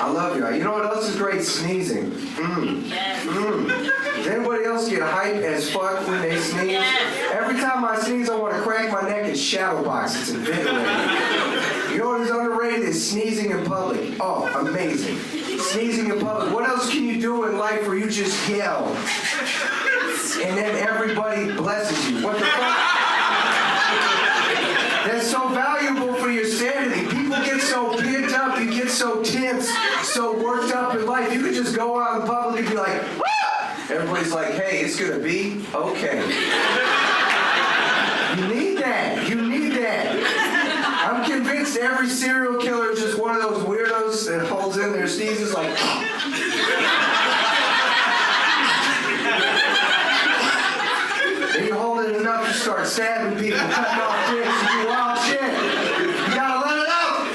I love you. You know what else is great? Sneezing. Does anybody else get hype as fuck when they sneeze? Every time I sneeze, I want to crack my neck and shadow box. It's invigorating. You know what is underrated? Is sneezing in public. Oh, amazing. Sneezing in public. What else can you do in life where you just yell? And then everybody blesses you. What the fuck? That's so valuable for your sanity. People get so pent up, you get so tense, so worked up in life. You could just go out in public and be like, woo! Everybody's like, hey, it's gonna be okay. You need that. You need that. I'm convinced every serial killer is just one of those weirdos that holds in their sneezes like, and you hold it enough to start stabbing people, cutting off dicks, and do wild shit. You gotta let it out.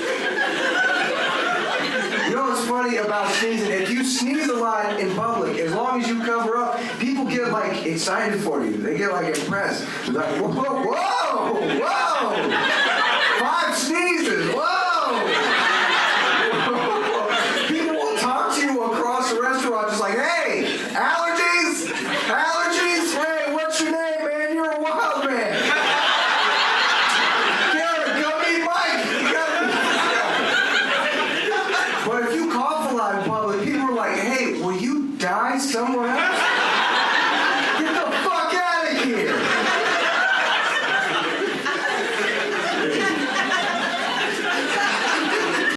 You know what's funny about sneezing? If you sneeze a lot in public, as long as you cover up, people get like excited for you. They get like impressed. They're like, whoa, whoa, whoa! 5 sneezes, whoa! People will talk to you across the restaurant just like, hey, allergies? Allergies? Hey, what's your name, man? You're a wild man. Garrett, go meet Mike. But if you cough a lot in public, people are like, hey, will you die somewhere else?